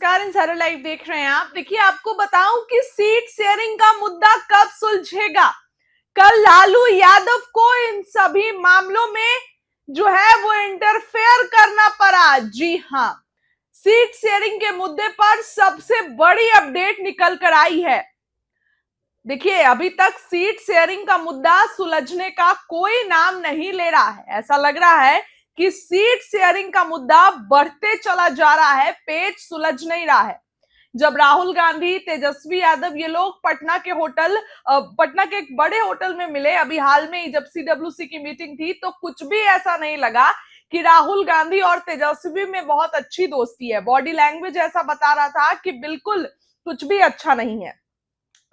नमस्कार, insider live देख रहे हैं आप। देखिए, आपको बताऊं कि सीट शेयरिंग का मुद्दा कब सुलझेगा। कल लालू यादव को इन सभी मामलों में जो है वो इंटरफेयर करना पड़ा। जी हां, सीट शेयरिंग के मुद्दे पर सबसे बड़ी अपडेट निकल कर आई है। देखिए, अभी तक सीट शेयरिंग का मुद्दा सुलझने का कोई नाम नहीं ले रहा है। ऐसा लग रहा है कि सीट शेयरिंग का मुद्दा बढ़ते चला जा रहा है, पेच सुलझ नहीं रहा है। जब राहुल गांधी, तेजस्वी यादव ये लोग पटना के एक बड़े होटल में मिले, अभी हाल में ही जब सीडब्ल्यूसी की मीटिंग थी, तो कुछ भी ऐसा नहीं लगा कि राहुल गांधी और तेजस्वी में बहुत अच्छी दोस्ती है। बॉडी लैंग्वेज ऐसा बता रहा था कि बिल्कुल कुछ भी अच्छा नहीं है।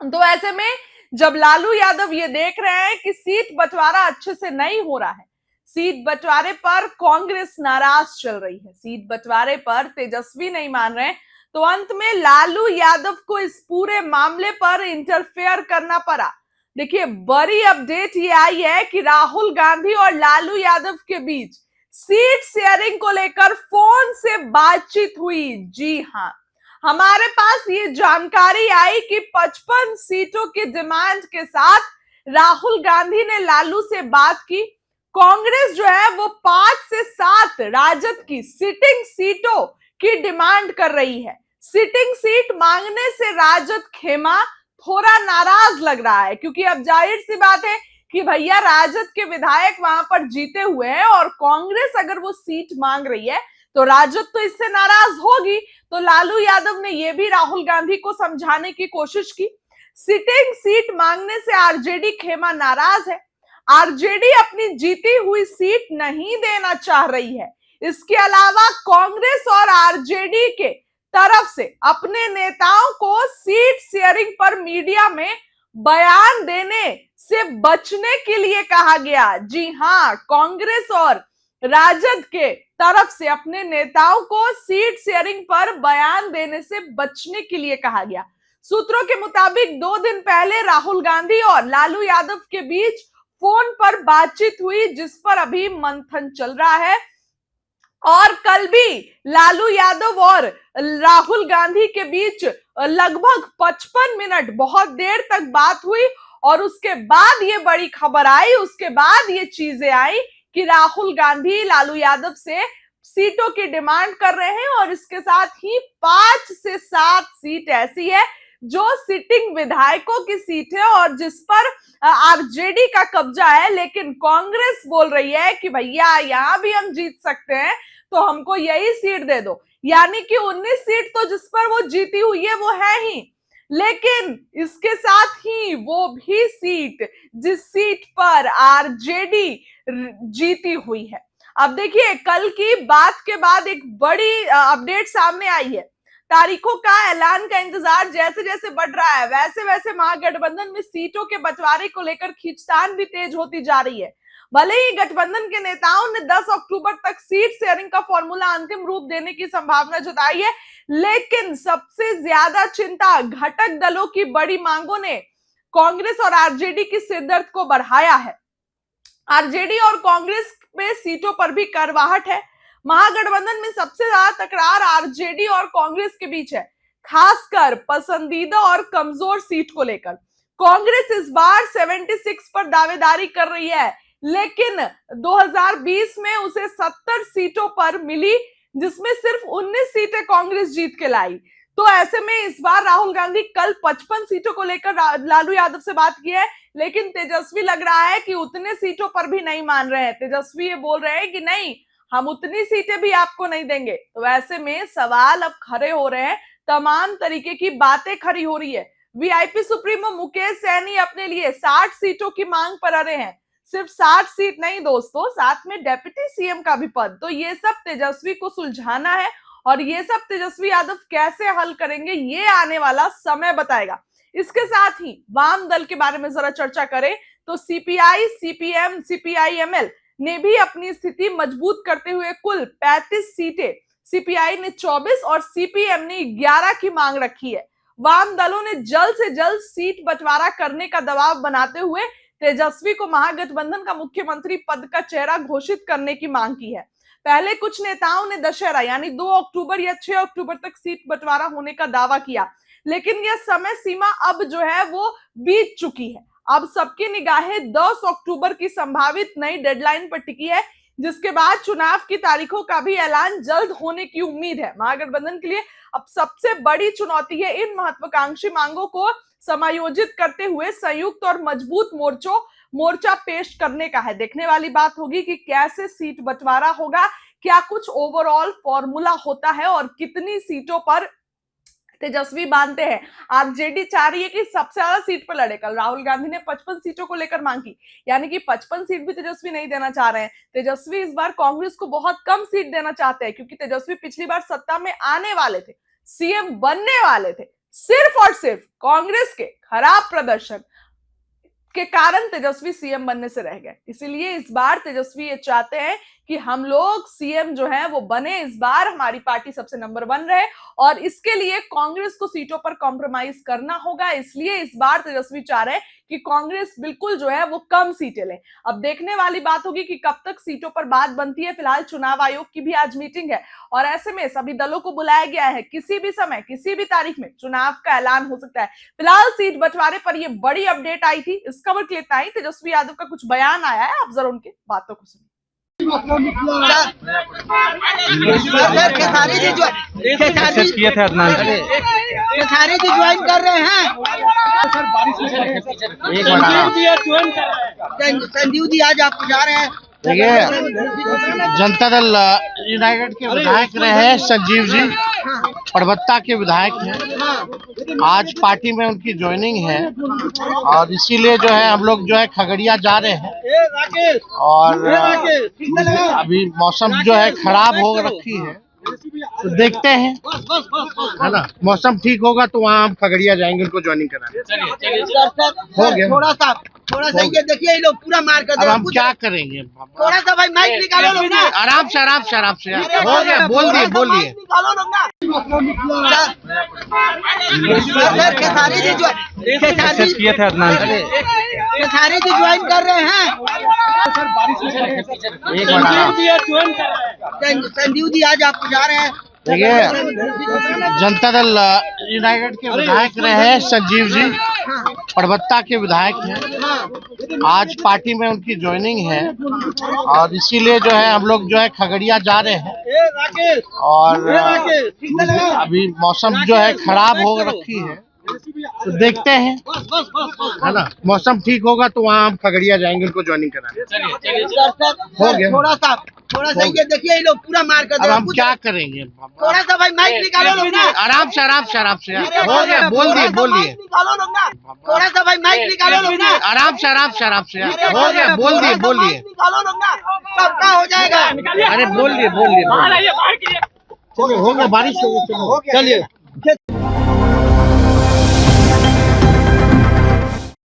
तो ऐसे में जब लालू यादव ये देख रहे हैं कि सीट बंटवारा अच्छे से नहीं हो रहा है, सीट बंटवारे पर कांग्रेस नाराज चल रही है, सीट बंटवारे पर तेजस्वी नहीं मान रहे, तो अंत में लालू यादव को इस पूरे मामले पर इंटरफेयर करना पड़ा। देखिए, बड़ी अपडेट ये आई है कि राहुल गांधी और लालू यादव के बीच सीट शेयरिंग को लेकर फोन से बातचीत हुई। जी हां, हमारे पास ये जानकारी आई कि 55 सीटों की डिमांड के साथ राहुल गांधी ने लालू से बात की। कांग्रेस जो है वो 5 से 7 राजद की सिटिंग सीटों की डिमांड कर रही है। सिटिंग सीट मांगने से राजद खेमा थोड़ा नाराज लग रहा है, क्योंकि अब जाहिर सी बात है कि भैया राजद के विधायक वहां पर जीते हुए हैं और कांग्रेस अगर वो सीट मांग रही है तो राजद तो इससे नाराज होगी। तो लालू यादव ने यह भी राहुल गांधी को समझाने की कोशिश की। सिटिंग सीट मांगने से आरजेडी खेमा नाराज है। आरजेडी अपनी जीती हुई सीट नहीं देना चाह रही है। इसके अलावा कांग्रेस और आरजेडी के तरफ से अपने नेताओं को सीट शेयरिंग पर मीडिया में बयान देने से बचने के लिए कहा गया। जी हां, कांग्रेस और राजद के तरफ से अपने नेताओं को सीट शेयरिंग पर बयान देने से बचने के लिए कहा गया। सूत्रों के मुताबिक 2 दिन पहले राहुल गांधी और लालू यादव के बीच फोन पर बातचीत हुई, जिस पर अभी मंथन चल रहा है। और कल भी लालू यादव और राहुल गांधी के बीच लगभग 55 मिनट, बहुत देर तक बात हुई। और उसके बाद ये बड़ी खबर आई, उसके बाद ये चीजें आई कि राहुल गांधी लालू यादव से सीटों की डिमांड कर रहे हैं और इसके साथ ही 5 से 7 सीट ऐसी है जो सिटिंग विधायकों की सीट है और जिस पर आरजेडी का कब्जा है। लेकिन कांग्रेस बोल रही है कि भैया यहां भी हम जीत सकते हैं, तो हमको यही सीट दे दो। यानी कि 19 सीट तो जिस पर वो जीती हुई है वो है ही, लेकिन इसके साथ ही वो भी सीट जिस सीट पर आरजेडी जीती हुई है। अब देखिए, कल की बात के बाद एक बड़ी अपडेट सामने आई है। तारीखों का ऐलान का इंतजार जैसे जैसे बढ़ रहा है, वैसे वैसे महागठबंधन में सीटों के बंटवारे को लेकर खींचतान भी तेज होती जा रही है। भले ही गठबंधन के नेताओं ने 10 अक्टूबर तक सीट शेयरिंग का फॉर्मूला अंतिम रूप देने की संभावना जताई है, लेकिन सबसे ज्यादा चिंता घटक दलों की बड़ी मांगों ने कांग्रेस और आरजेडी की सिरदर्द को बढ़ाया है। आरजेडी और कांग्रेस में सीटों पर भी करवाहट है। महागठबंधन में सबसे ज्यादा तकरार आरजेडी और कांग्रेस के बीच है, खासकर पसंदीदा और कमजोर सीट को लेकर। कांग्रेस इस बार 76 पर दावेदारी कर रही है, लेकिन 2020 में उसे 70 सीटों पर मिली, जिसमें सिर्फ 19 सीटें कांग्रेस जीत के लाई। तो ऐसे में इस बार राहुल गांधी कल 55 सीटों को लेकर लालू यादव से बात की है, लेकिन तेजस्वी लग रहा है कि उतने सीटों पर भी नहीं मान रहे हैं। तेजस्वी ये बोल रहे हैं कि नहीं, हम उतनी सीटें भी आपको नहीं देंगे। तो ऐसे में सवाल अब खड़े हो रहे हैं, तमाम तरीके की बातें खड़ी हो रही है। वीआईपी सुप्रीमो मुकेश सैनी अपने लिए 60 सीटों की मांग पर अड़े हैं। सिर्फ 60 सीट नहीं दोस्तों, साथ में डेप्यूटी सीएम का भी पद। तो ये सब तेजस्वी को सुलझाना है और ये सब तेजस्वी यादव कैसे हल करेंगे ये आने वाला समय बताएगा। इसके साथ ही वाम दल के बारे में जरा चर्चा करें तो सीपीआई, सीपीएम, सीपीआईएमएल ने भी अपनी स्थिति मजबूत करते हुए कुल 35 सीटें, सीपीआई ने 24 और सीपीएम ने 11 की मांग रखी है। वाम दलों ने जल्द से जल्द सीट बंटवारा करने का दबाव बनाते हुए तेजस्वी को महागठबंधन का मुख्यमंत्री पद का चेहरा घोषित करने की मांग की है। पहले कुछ नेताओं ने दशहरा यानी 2 अक्टूबर या 6 अक्टूबर तक सीट बंटवारा होने का दावा किया, लेकिन यह समय सीमा अब जो है वो बीत चुकी है। अब सबकी निगाहें 10 अक्टूबर की संभावित नई डेडलाइन पर टिकी है, जिसके बाद चुनाव की तारीखों का भी ऐलान जल्द होने की उम्मीद है। महागठबंधन के लिए अब सबसे बड़ी चुनौती है इन महत्वाकांक्षी मांगों को समायोजित करते हुए संयुक्त और मजबूत मोर्चा पेश करने का है। देखने वाली बात होगी कि कैसे सीट बंटवारा होगा, क्या कुछ ओवरऑल फॉर्मूला होता है और कितनी सीटों पर तेजस्वी मानते हैं। आरजेडी चाह रही है कि सबसे ज्यादा सीट पर लड़े। कल राहुल गांधी ने 55 सीटों को लेकर मांग की, यानी कि 55 सीट भी तेजस्वी नहीं देना चाह रहे हैं। तेजस्वी इस बार कांग्रेस को बहुत कम सीट देना चाहते हैं, क्योंकि तेजस्वी पिछली बार सत्ता में आने वाले थे, सीएम बनने वाले थे। सिर्फ और सिर्फ कांग्रेस के खराब प्रदर्शन के कारण तेजस्वी सीएम बनने से रह गए। इसीलिए इस बार तेजस्वी ये चाहते हैं कि हम लोग सीएम जो है वो बने, इस बार हमारी पार्टी सबसे नंबर 1 रहे, और इसके लिए कांग्रेस को सीटों पर कॉम्प्रोमाइज करना होगा। इसलिए इस बार तेजस्वी चाह रहे हैं कि कांग्रेस बिल्कुल जो है वो कम सीटें ले। अब देखने वाली बात होगी कि कब तक सीटों पर बात बनती है। फिलहाल चुनाव आयोग की भी आज मीटिंग है और ऐसे में सभी दलों को बुलाया गया है। किसी भी समय किसी भी तारीख में चुनाव का ऐलान हो सकता है। फिलहाल सीट बंटवारे पर ये बड़ी अपडेट आई थी। इस खबर के लिए इतना ही। तेजस्वी यादव का कुछ बयान आया है, आप जरा उनके बातों को सुनिए। खेसारी जी किए थे अदनान खेसारी जी ज्वाइन कर रहे हैं। संजीव जी आज आप जा रहे हैं। देखिए, जनता दल यूनाइटेड के विधायक रहे हैं संजीव जी, परबत्ता के विधायक हैं। आज पार्टी में उनकी ज्वाइनिंग है और इसीलिए जो है हम लोग जो है खगड़िया जा रहे हैं। और अभी मौसम जो है खराब हो रखी है, तो देखते हैं, है ना। मौसम ठीक होगा तो वहाँ हम खगड़िया जाएंगे उनको ज्वाइनिंग कराने। हो गया थोड़ा सा ये देखिए, ये लोग पूरा मार कर। अब हम क्या करेंगे, थोड़ा सा भाई माइक निकालो लोग ना। आराम से हो गया, बोल दिए निकालो लोग ना। खेसारी जी किए थे अदनान खेसारी जी ज्वाइन कर रहे हैं। संजीव जी आज आप जा रहे हैं। देखिए, जनता दल यूनाइटेड के विधायक रहे हैं संजीव जी, परबत्ता के विधायक हैं। आज पार्टी में उनकी ज्वाइनिंग है और इसीलिए जो है हम लोग जो है खगड़िया जा रहे हैं। और अभी मौसम जो है खराब हो रखी है, तो देखते हैं, है ना। मौसम ठीक होगा तो वहाँ हम खगड़िया जाएंगे उनको ज्वाइनिंग कराने। हो गया थोड़ा सा ये देखिए, ये लोग पूरा मार कर। अब हम क्या करेंगे, थोड़ा सा भाई माइक निकालो लोग ना। आराम से हो गया, बोल दिए निकालो लोग ना। थोड़ा सा भाई माइक निकालो लोग ना। आराम से हो गया, बोल दिए निकालो लोग ना, सबका हो जाएगा। अरे बोल दिए चलो, हो गया, बारिश हो गई, चलो चलिए।